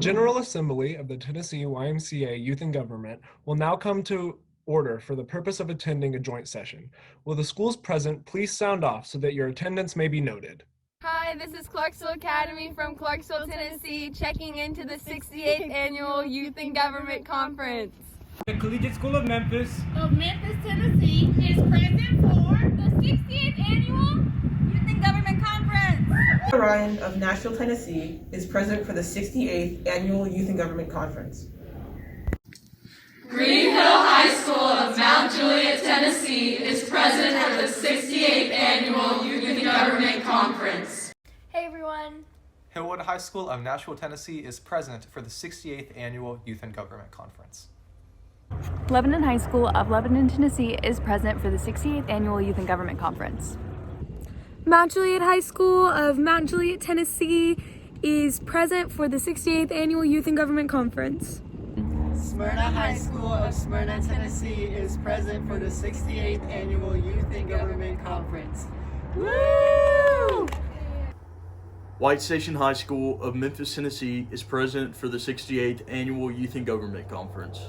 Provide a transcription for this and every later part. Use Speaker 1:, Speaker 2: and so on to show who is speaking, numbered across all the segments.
Speaker 1: General Assembly of the Tennessee YMCA Youth and Government will now come to order for the purpose of attending a joint session. Will the schools present please sound off so that your attendance may be noted?
Speaker 2: Hi, this is Clarksville Academy from Clarksville, Tennessee, checking into the 68th Annual Youth and Government Conference.
Speaker 3: The Collegiate School of Memphis,
Speaker 4: Tennessee is present for the 68th Annual Youth and Government Conference.
Speaker 5: Ryan of Nashville, Tennessee is present for the 68th Annual Youth and Government Conference.
Speaker 6: Green Hill High School of Mount Juliet, Tennessee is present for the 68th Annual Youth and Government Conference.
Speaker 2: Hey everyone.
Speaker 7: Hillwood High School of Nashville, Tennessee is present for the 68th Annual Youth and Government Conference.
Speaker 8: Lebanon High School of Lebanon, Tennessee is present for the 68th Annual Youth and Government Conference.
Speaker 9: Mount Juliet High School of Mount Juliet, Tennessee is present for the 68th Annual Youth and Government Conference.
Speaker 10: Smyrna High School of Smyrna, Tennessee is present for the 68th Annual Youth and Government Conference.
Speaker 9: Woo!
Speaker 11: White Station High School of Memphis, Tennessee is present for the 68th Annual Youth and Government Conference.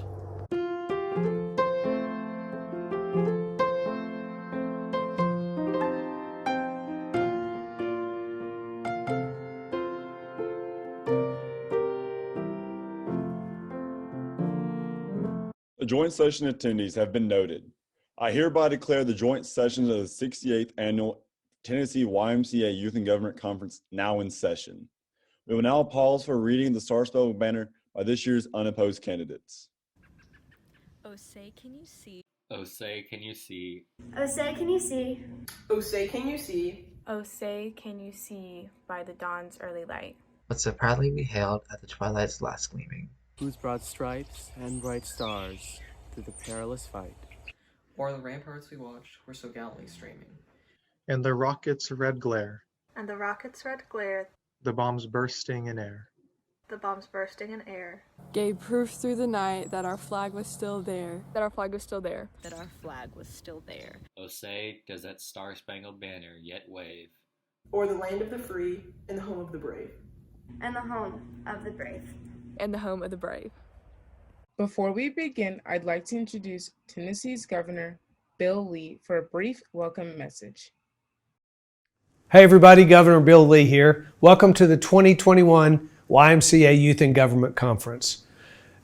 Speaker 12: The joint session attendees have been noted. I hereby declare the joint sessions of the 68th Annual Tennessee YMCA Youth and Government Conference now in session. We will now pause for reading the Star Spangled Banner by this year's unopposed candidates.
Speaker 13: Oh, say, can you see?
Speaker 14: Oh, say, can you see?
Speaker 15: Oh, say, can you see?
Speaker 5: Oh, say, can you see?
Speaker 8: Oh, say, can you see by the dawn's early light?
Speaker 16: What so proudly we hailed at the twilight's last gleaming.
Speaker 17: Whose broad stripes and bright stars through the perilous fight.
Speaker 18: O'er the ramparts we watched were so gallantly streaming.
Speaker 19: And the rockets' red glare.
Speaker 15: And the rockets' red glare.
Speaker 19: The bombs bursting in air.
Speaker 15: The bombs bursting in air.
Speaker 2: Gave proof through the night that our flag was still there. That our flag was still there.
Speaker 13: That our flag was still there.
Speaker 14: Oh, say, does that star-spangled banner yet wave?
Speaker 5: O'er the land of the free and the home of the brave.
Speaker 15: And the home of the brave.
Speaker 2: And the home of the brave.
Speaker 20: Before we begin, I'd like to introduce Tennessee's Governor, Bill Lee, for a brief welcome message.
Speaker 4: Hey everybody, Governor Bill Lee here. Welcome to the 2021 YMCA Youth and Government Conference.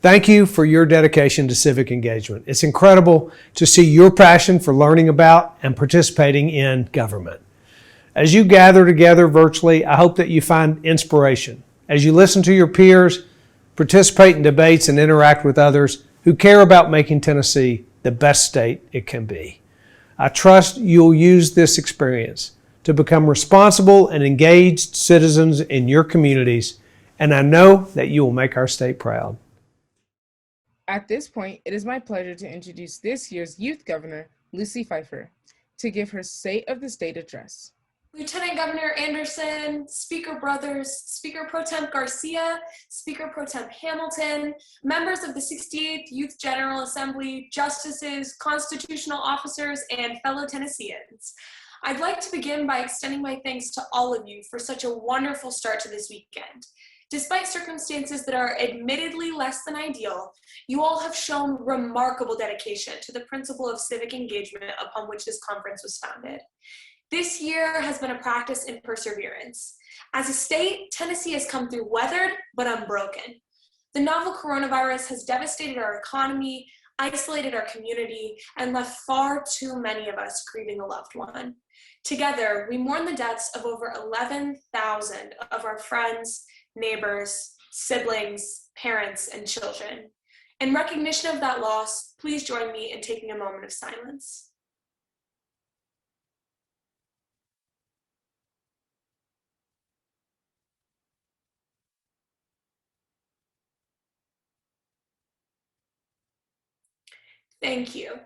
Speaker 4: Thank you for your dedication to civic engagement. It's incredible to see your passion for learning about and participating in government. As you gather together virtually, I hope that you find inspiration as you listen to your peers, participate in debates, and interact with others who care about making Tennessee the best state it can be. I trust you'll use this experience to become responsible and engaged citizens in your communities, and I know that you will make our state proud.
Speaker 20: At this point, it is my pleasure to introduce this year's Youth Governor, Lucy PFEIFFER, to give her State of the State address.
Speaker 2: Lieutenant Governor Anderson, Speaker Brothers, Speaker Pro Tem Garcia, Speaker Pro Tem Hamilton, members of the 68th Youth General Assembly, justices, constitutional officers, and fellow Tennesseans. I'd like to begin by extending my thanks to all of you for such a wonderful start to this weekend. Despite circumstances that are admittedly less than ideal, you all have shown remarkable dedication to the principle of civic engagement upon which this conference was founded. This year has been a practice in perseverance. As a state, Tennessee has come through weathered but unbroken. The novel coronavirus has devastated our economy, isolated our community, and left far too many of us grieving a loved one. Together, we mourn the deaths of over 11,000 of our friends, neighbors, siblings, parents, and children. In recognition of that loss, please join me in taking a moment of silence. Thank you.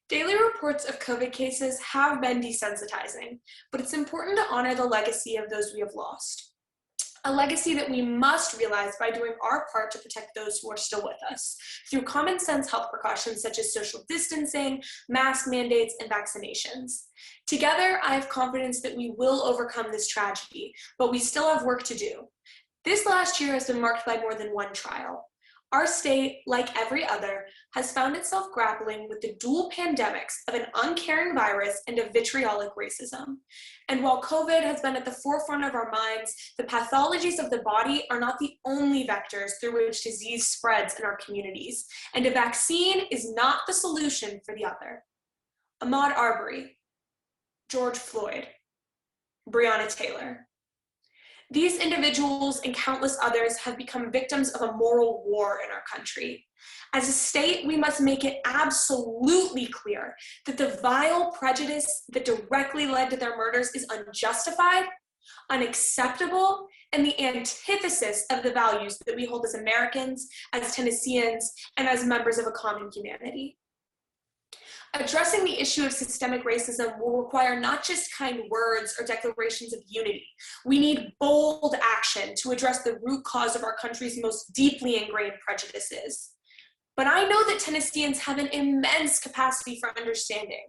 Speaker 2: Daily reports of COVID cases have been desensitizing, but it's important to honor the legacy of those we have lost. A legacy that we must realize by doing our part to protect those who are still with us through common sense health precautions such as social distancing, mask mandates, and vaccinations. Together, I have confidence that we will overcome this tragedy, but we still have work to do. This last year has been marked by more than one trial. Our state, like every other, has found itself grappling with the dual pandemics of an uncaring virus and of vitriolic racism. And while COVID has been at the forefront of our minds, the pathologies of the body are not the only vectors through which disease spreads in our communities, and a vaccine is not the solution for the other. Ahmaud Arbery, George Floyd, Breonna Taylor. These individuals and countless others have become victims of a moral war in our country. As a state, we must make it absolutely clear that the vile prejudice that directly led to their murders is unjustified, unacceptable, and the antithesis of the values that we hold as Americans, as Tennesseans, and as members of a common humanity. Addressing the issue of systemic racism will require not just kind words or declarations of unity. We need bold action to address the root cause of our country's most deeply ingrained prejudices. But I know that Tennesseans have an immense capacity for understanding,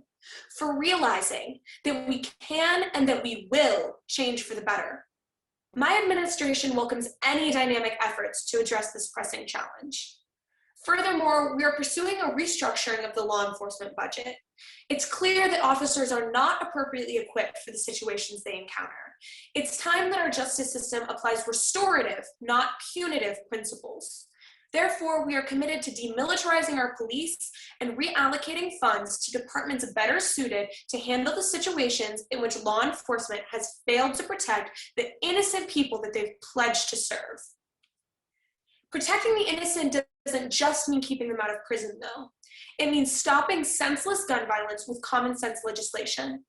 Speaker 2: for realizing that we can and that we will change for the better. My administration welcomes any dynamic efforts to address this pressing challenge. Furthermore, we are pursuing a restructuring of the law enforcement budget. It's clear that officers are not appropriately equipped for the situations they encounter. It's time that our justice system applies restorative, not punitive principles. Therefore, we are committed to demilitarizing our police and reallocating funds to departments better suited to handle the situations in which law enforcement has failed to protect the innocent people that they've pledged to serve. Protecting the innocent doesn't just mean keeping them out of prison, though. It means stopping senseless gun violence with common sense legislation.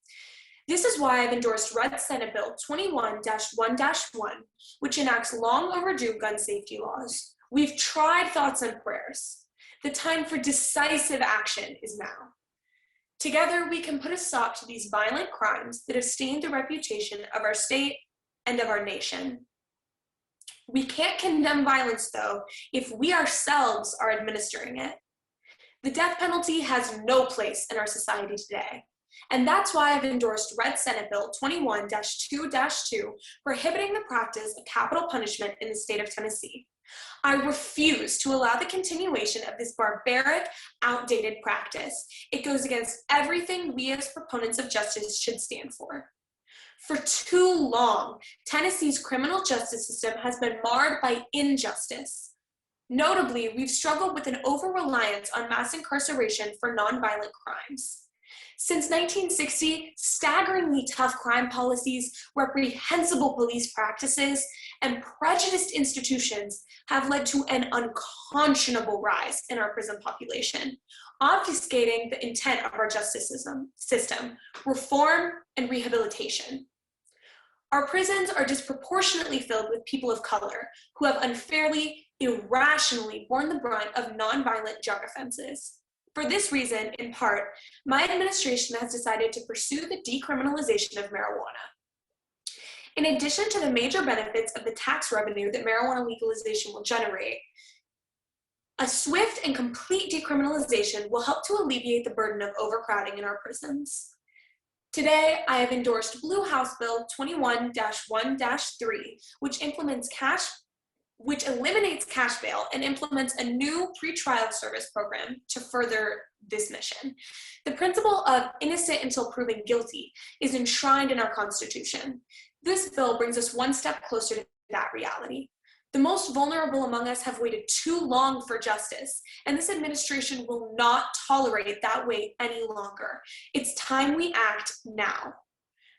Speaker 2: This is why I've endorsed Red Senate Bill 21-1-1, which enacts long overdue gun safety laws. We've tried thoughts and prayers. The time for decisive action is now. Together, we can put a stop to these violent crimes that have stained the reputation of our state and of our nation. We can't condemn violence, though, if we ourselves are administering it. The death penalty has no place in our society today. And that's why I've endorsed Red Senate Bill 21-2-2, prohibiting the practice of capital punishment in the state of Tennessee. I refuse to allow the continuation of this barbaric, outdated practice. It goes against everything we as proponents of justice should stand for. For too long, Tennessee's criminal justice system has been marred by injustice. Notably, we've struggled with an over-reliance on mass incarceration for nonviolent crimes. Since 1960, staggeringly tough crime policies, reprehensible police practices, and prejudiced institutions have led to an unconscionable rise in our prison population, obfuscating the intent of our justice system, reform and rehabilitation. Our prisons are disproportionately filled with people of color who have unfairly, irrationally borne the brunt of nonviolent drug offenses. For this reason, in part, my administration has decided to pursue the decriminalization of marijuana. In addition to the major benefits of the tax revenue that marijuana legalization will generate, a swift and complete decriminalization will help to alleviate the burden of overcrowding in our prisons. Today, I have endorsed Blue House Bill 21-1-3, which eliminates cash bail and implements a new pretrial service program to further this mission. The principle of innocent until proven guilty is enshrined in our Constitution. This bill brings us one step closer to that reality. The most vulnerable among us have waited too long for justice, and this administration will not tolerate that wait any longer. It's time we act now.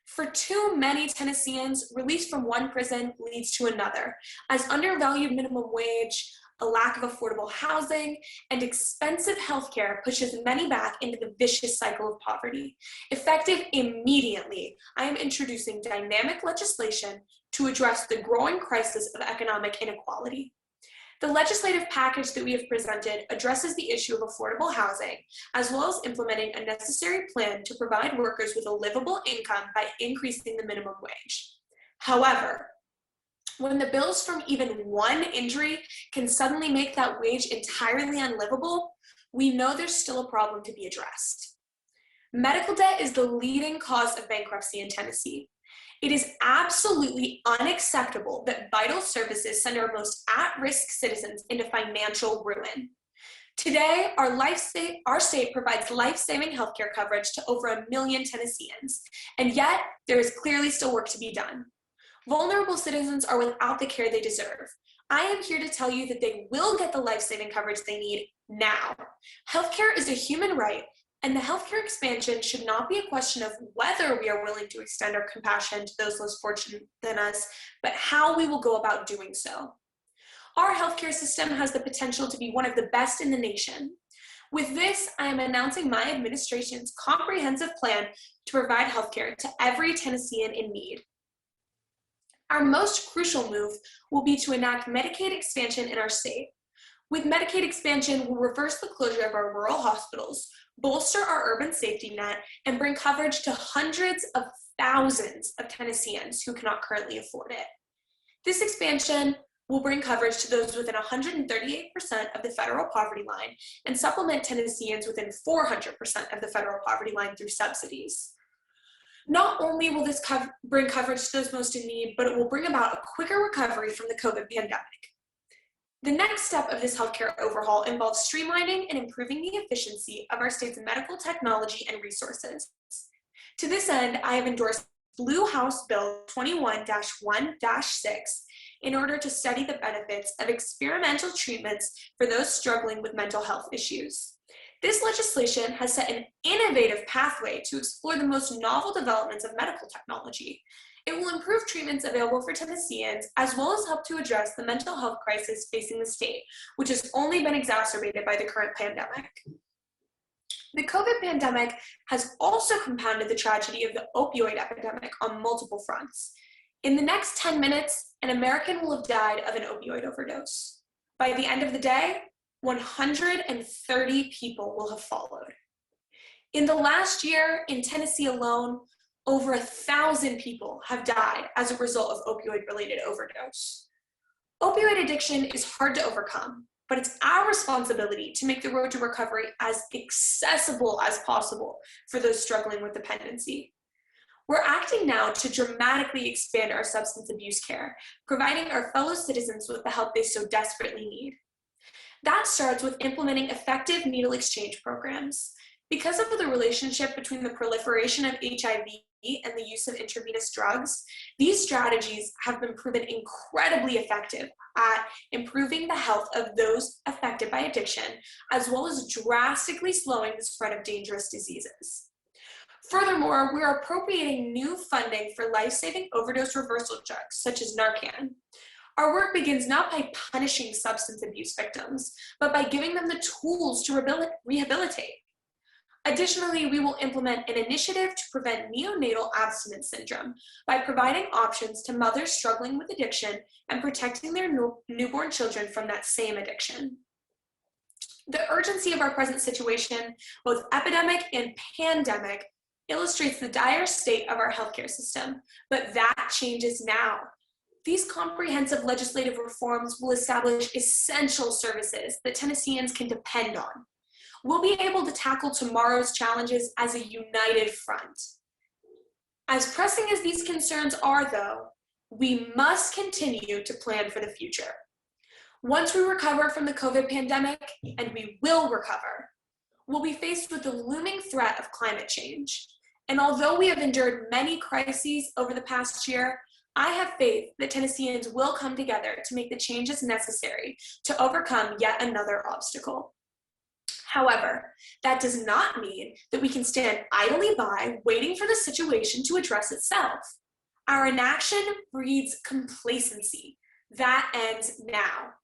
Speaker 2: For too many Tennesseans, release from one prison leads to another, as undervalued minimum wage, a lack of affordable housing, and expensive healthcare pushes many back into the vicious cycle of poverty. Effective immediately, I am introducing dynamic legislation to address the growing crisis of economic inequality. The legislative package that we have presented addresses the issue of affordable housing, as well as implementing a necessary plan to provide workers with a livable income by increasing the minimum wage. However, when the bills from even one injury can suddenly make that wage entirely unlivable, we know there's still a problem to be addressed. Medical debt is the leading cause of bankruptcy in Tennessee. It is absolutely unacceptable that vital services send our most at-risk citizens into financial ruin. Today, our state provides life-saving healthcare coverage to over 1 million Tennesseans, and yet there is clearly still work to be done. Vulnerable citizens are without the care they deserve. I am here to tell you that they will get the life-saving coverage they need now. Healthcare is a human right, and the healthcare expansion should not be a question of whether we are willing to extend our compassion to those less fortunate than us, but how we will go about doing so. Our healthcare system has the potential to be one of the best in the nation. With this, I am announcing my administration's comprehensive plan to provide healthcare to every Tennessean in need. Our most crucial move will be to enact Medicaid expansion in our state. With Medicaid expansion, we'll reverse the closure of our rural hospitals, bolster our urban safety net, and bring coverage to hundreds of thousands of Tennesseans who cannot currently afford it. This expansion will bring coverage to those within 138% of the federal poverty line and supplement Tennesseans within 400% of the federal poverty line through subsidies. Not only will this bring coverage to those most in need, but it will bring about a quicker recovery from the COVID pandemic. The next step of this healthcare overhaul involves streamlining and improving the efficiency of our state's medical technology and resources. To this end, I have endorsed Blue House Bill 21-1-6 in order to study the benefits of experimental treatments for those struggling with mental health issues. This legislation has set an innovative pathway to explore the most novel developments of medical technology. It will improve treatments available for Tennesseans, as well as help to address the mental health crisis facing the state, which has only been exacerbated by the current pandemic. The COVID pandemic has also compounded the tragedy of the opioid epidemic on multiple fronts. In the next 10 minutes, an American will have died of an opioid overdose. By the end of the day, 130 people will have followed. In the last year, in Tennessee alone, over 1,000 people have died as a result of opioid-related overdose. Opioid addiction is hard to overcome, but it's our responsibility to make the road to recovery as accessible as possible for those struggling with dependency. We're acting now to dramatically expand our substance abuse care, providing our fellow citizens with the help they so desperately need. That starts with implementing effective needle exchange programs. Because of the relationship between the proliferation of HIV and the use of intravenous drugs, these strategies have been proven incredibly effective at improving the health of those affected by addiction, as well as drastically slowing the spread of dangerous diseases. Furthermore, we are appropriating new funding for life-saving overdose reversal drugs, such as Narcan. Our work begins not by punishing substance abuse victims, but by giving them the tools to rehabilitate. Additionally, we will implement an initiative to prevent neonatal abstinence syndrome by providing options to mothers struggling with addiction and protecting their newborn children from that same addiction. The urgency of our present situation, both epidemic and pandemic, illustrates the dire state of our healthcare system, but that changes now. These comprehensive legislative reforms will establish essential services that Tennesseans can depend on. We'll be able to tackle tomorrow's challenges as a united front. As pressing as these concerns are, though, we must continue to plan for the future. Once we recover from the COVID pandemic, and we will recover, we'll be faced with the looming threat of climate change. And although we have endured many crises over the past year, I have faith that Tennesseans will come together to make the changes necessary to overcome yet another obstacle. However, that does not mean that we can stand idly by waiting for the situation to address itself. Our inaction breeds complacency. That ends now.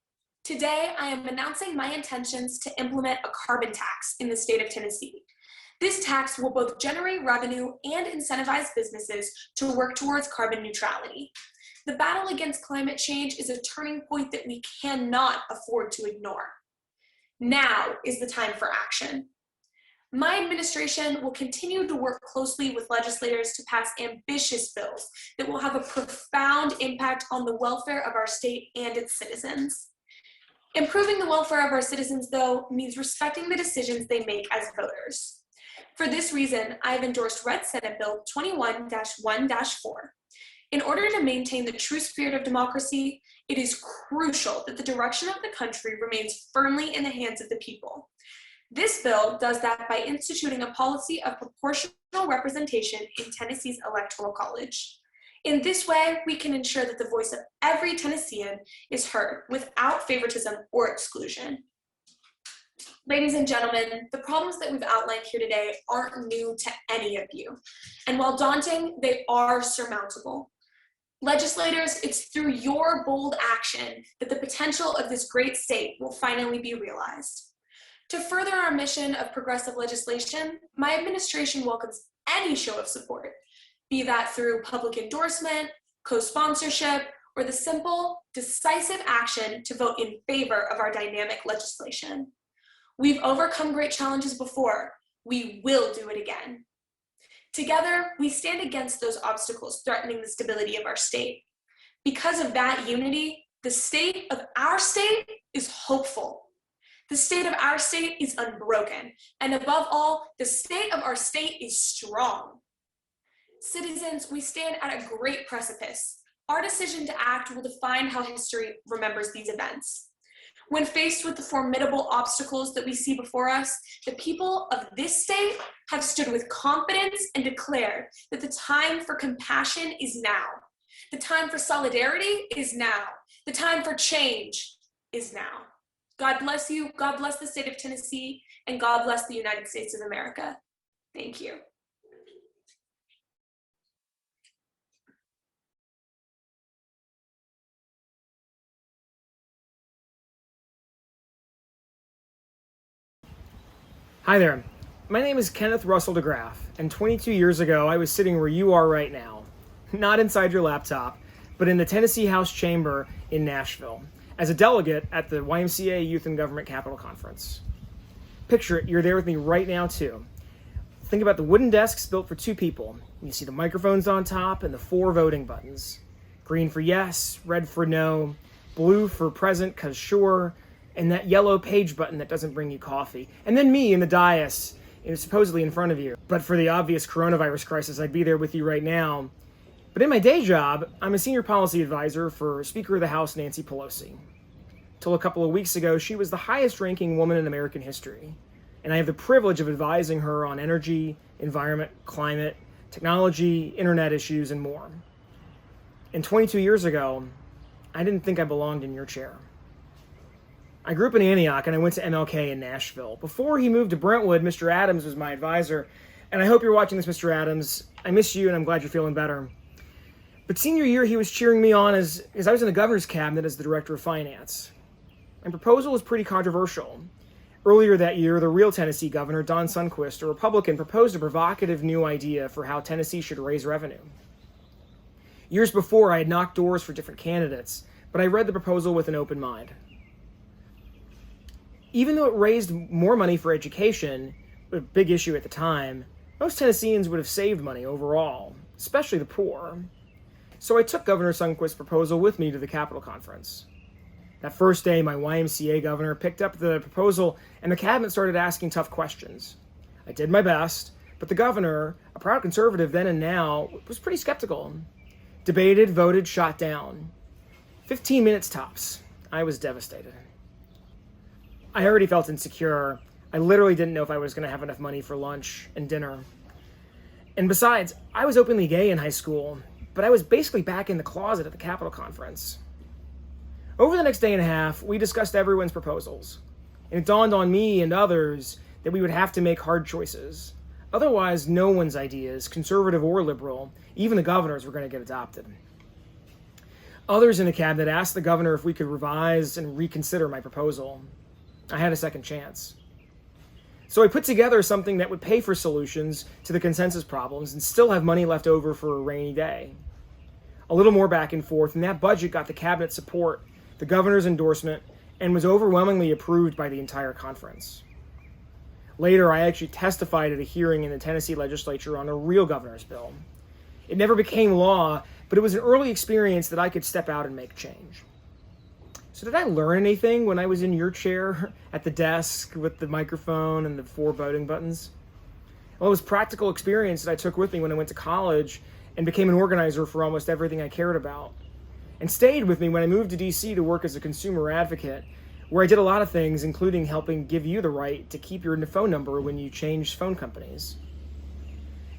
Speaker 2: Today, I am announcing my intentions to implement a carbon tax in the state of Tennessee. This tax will both generate revenue and incentivize businesses to work towards carbon neutrality. The battle against climate change is a turning point that we cannot afford to ignore. Now is the time for action. My administration will continue to work closely with legislators to pass ambitious bills that will have a profound impact on the welfare of our state and its citizens. Improving the welfare of our citizens, though, means respecting the decisions they make as voters. For this reason, I have endorsed Red Senate Bill 21-1-4. In order to maintain the true spirit of democracy, it is crucial that the direction of the country remains firmly in the hands of the people. This bill does that by instituting a policy of proportional representation in Tennessee's Electoral College. In this way, we can ensure that the voice of every Tennessean is heard without favoritism or exclusion. Ladies and gentlemen, the problems that we've outlined here today aren't new to any of you. And while daunting, they are surmountable. Legislators, it's through your bold action that the potential of this great state will finally be realized. To further our mission of progressive legislation, my administration welcomes any show of support, be that through public endorsement, co-sponsorship, or the simple, decisive action to vote in favor of our dynamic legislation. We've overcome great challenges before. We will do it again. Together, we stand against those obstacles threatening the stability of our state. Because of that unity, the state of our state is hopeful. The state of our state is unbroken. And above all, the state of our state is strong. Citizens, we stand at a great precipice. Our decision to act will define how history remembers these events. When faced with the formidable obstacles that we see before us, the people of this state have stood with confidence and declared that the time for compassion is now. The time for solidarity is now. The time for change is now. God bless you, God bless the state of Tennessee, and God bless the United States of America. Thank you.
Speaker 21: Hi there, my name is Kenneth Russell DeGraff, and 22 years ago I was sitting where you are right now, not inside your laptop, but in the Tennessee House Chamber in Nashville, as a delegate at the YMCA Youth and Government Capital Conference. Picture it, you're there with me right now too. Think about the wooden desks built for 2 people. You see the microphones on top and the 4 voting buttons. Green for yes, red for no, blue for present 'cause sure, and that yellow page button that doesn't bring you coffee. And then me in the dais, supposedly in front of you. But for the obvious coronavirus crisis, I'd be there with you right now. But in my day job, I'm a senior policy advisor for Speaker of the House Nancy Pelosi. Till a couple of weeks ago, she was the highest ranking woman in American history. And I have the privilege of advising her on energy, environment, climate, technology, internet issues, and more. And 22 years ago, I didn't think I belonged in your chair. I grew up in Antioch and I went to MLK in Nashville. Before he moved to Brentwood, Mr. Adams was my advisor. And I hope you're watching this, Mr. Adams. I miss you and I'm glad you're feeling better. But senior year, he was cheering me on as I was in the governor's cabinet as the director of finance. My proposal was pretty controversial. Earlier that year, the real Tennessee governor, Don Sundquist, a Republican, proposed a provocative new idea for how Tennessee should raise revenue. Years before, I had knocked doors for different candidates, but I read the proposal with an open mind. Even though it raised more money for education, a big issue at the time, most Tennesseans would have saved money overall, especially the poor. So I took Governor Sundquist's proposal with me to the Capitol Conference. That first day, my YMCA governor picked up the proposal and the cabinet started asking tough questions. I did my best, but the governor, a proud conservative then and now, was pretty skeptical. Debated, voted, shot down. 15 minutes tops. I was devastated. I already felt insecure. I literally didn't know if I was going to have enough money for lunch and dinner. And besides, I was openly gay in high school, but I was basically back in the closet at the Capitol Conference. Over the next day and a half, we discussed everyone's proposals. And it dawned on me and others that we would have to make hard choices. Otherwise, no one's ideas, conservative or liberal, even the governor's, were going to get adopted. Others in the cabinet asked the governor if we could revise and reconsider my proposal. I had a second chance. So I put together something that would pay for solutions to the consensus problems and still have money left over for a rainy day. A little more back and forth, and that budget got the cabinet support, the governor's endorsement, and was overwhelmingly approved by the entire conference. Later, I actually testified at a hearing in the Tennessee legislature on a real governor's bill. It never became law, but it was an early experience that I could step out and make change. So did I learn anything when I was in your chair at the desk with the microphone and the 4 voting buttons? Well, it was practical experience that I took with me when I went to college and became an organizer for almost everything I cared about, and stayed with me when I moved to DC to work as a consumer advocate, where I did a lot of things, including helping give you the right to keep your phone number when you changed phone companies.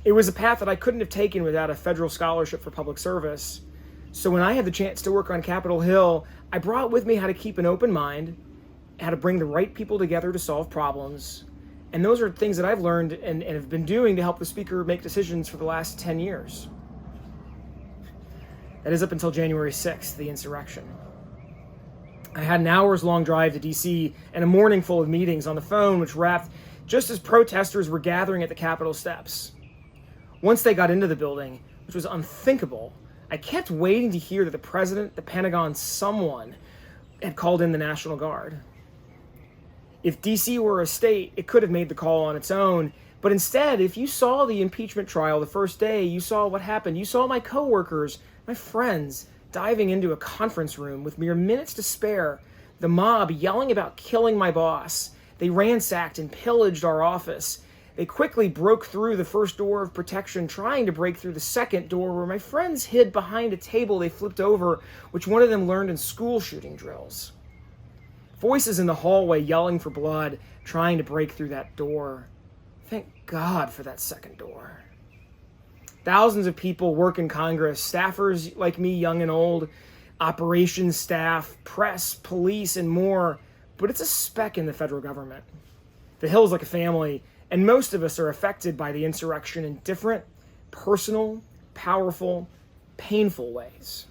Speaker 21: It was a path that I couldn't have taken without a federal scholarship for public service. So when I had the chance to work on Capitol Hill, I brought with me how to keep an open mind, how to bring the right people together to solve problems. And those are things that I've learned and have been doing to help the speaker make decisions for the last 10 years. That is up until January 6th, the insurrection. I had an hours-long drive to DC and a morning full of meetings on the phone, which wrapped just as protesters were gathering at the Capitol steps. Once they got into the building, which was unthinkable, I kept waiting to hear that the president, the Pentagon, someone had called in the National Guard. If DC were a state, it could have made the call on its own, but instead, if you saw the impeachment trial the first day, you saw what happened. You saw my coworkers, my friends, diving into a conference room with mere minutes to spare, the mob yelling about killing my boss. They ransacked and pillaged our office. They quickly broke through the first door of protection, trying to break through the second door, where my friends hid behind a table they flipped over, which one of them learned in school shooting drills. Voices in the hallway yelling for blood, trying to break through that door. Thank God for that second door. Thousands of people work in Congress, staffers like me, young and old, operations staff, press, police, and more, but it's a speck in the federal government. The Hill's like a family, and most of us are affected by the insurrection in different, personal, powerful, painful ways.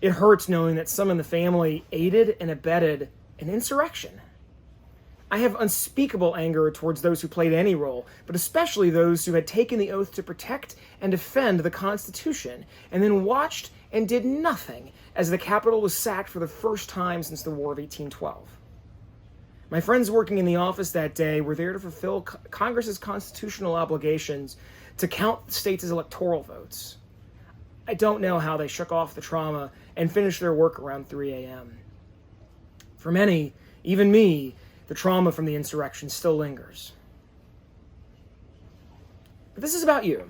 Speaker 21: It hurts knowing that some in the family aided and abetted an insurrection. I have unspeakable anger towards those who played any role, but especially those who had taken the oath to protect and defend the Constitution, and then watched and did nothing as the Capitol was sacked for the first time since the War of 1812. My friends working in the office that day were there to fulfill Congress's constitutional obligations to count the states as electoral votes. I don't know how they shook off the trauma and finished their work around 3 a.m. For many, even me, the trauma from the insurrection still lingers. But this is about you.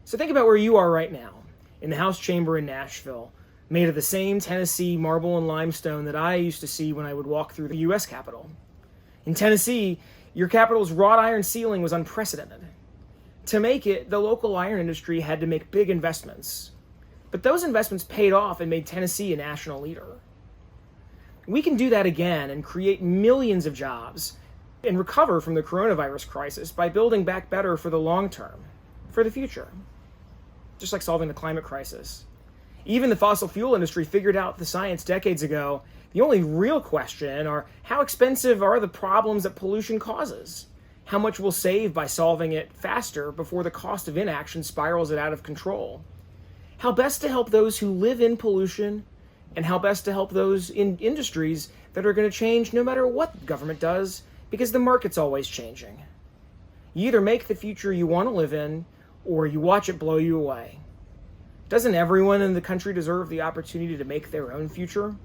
Speaker 21: So think about where you are right now, in the House chamber in Nashville, made of the same Tennessee marble and limestone that I used to see when I would walk through the U.S. Capitol. In Tennessee, your Capitol's wrought iron ceiling was unprecedented. To make it, the local iron industry had to make big investments. But those investments paid off and made Tennessee a national leader. We can do that again and create millions of jobs and recover from the coronavirus crisis by building back better for the long term, for the future. Just like solving the climate crisis. Even the fossil fuel industry figured out the science decades ago. The only real question are how expensive are the problems that pollution causes? How much we'll save by solving it faster before the cost of inaction spirals it out of control? How best to help those who live in pollution, and how best to help those in industries that are going to change no matter what the government does, because the market's always changing. You either make the future you want to live in, or you watch it blow you away. Doesn't everyone in the country deserve the opportunity to make their own future?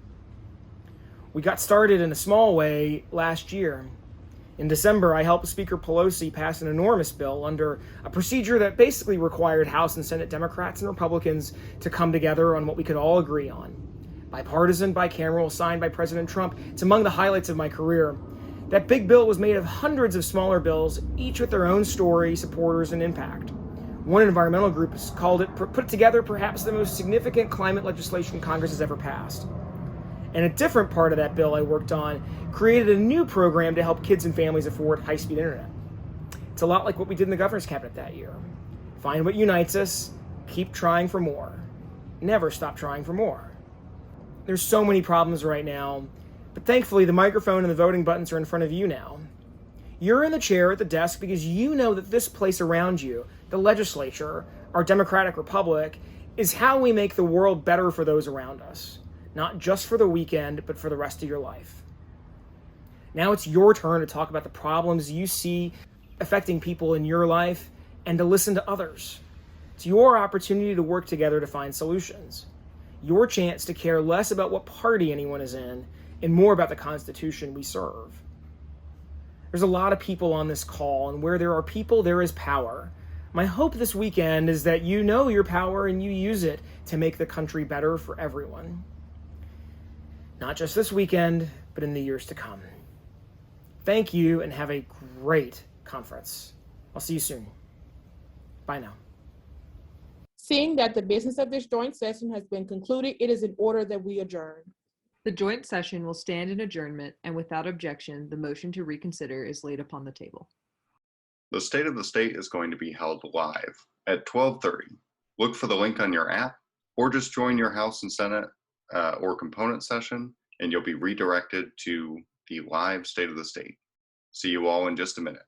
Speaker 21: We got started in a small way last year. In December, I helped Speaker Pelosi pass an enormous bill under a procedure that basically required House and Senate Democrats and Republicans to come together on what we could all agree on. Bipartisan, bicameral, signed by President Trump. It's among the highlights of my career. That big bill was made of hundreds of smaller bills, each with their own story, supporters, and impact. One environmental group has called it, put together perhaps the most significant climate legislation Congress has ever passed. And a different part of that bill I worked on created a new program to help kids and families afford high-speed internet. It's a lot like what we did in the governor's cabinet that year. Find what unites us, keep trying for more. Never stop trying for more. There's so many problems right now, but thankfully the microphone and the voting buttons are in front of you now. You're in the chair at the desk because you know that this place around you, the legislature, our democratic republic, is how we make the world better for those around us. Not just for the weekend, but for the rest of your life. Now it's your turn to talk about the problems you see affecting people in your life and to listen to others. It's your opportunity to work together to find solutions. Your chance to care less about what party anyone is in and more about the Constitution we serve. There's a lot of people on this call, and where there are people, there is power. My hope this weekend is that you know your power and you use it to make the country better for everyone. Not just this weekend, but in the years to come. Thank you and have a great conference. I'll see you soon. Bye now.
Speaker 20: Seeing that the business of this joint session has been concluded, it is in order that we adjourn.
Speaker 1: The joint session will stand in adjournment, and without objection, the motion to reconsider is laid upon the table.
Speaker 22: The State of the State is going to be held live at 12:30. Look for the link on your app, or just join your House and Senate or component session, and you'll be redirected to the live State of the State. See you all in just a minute.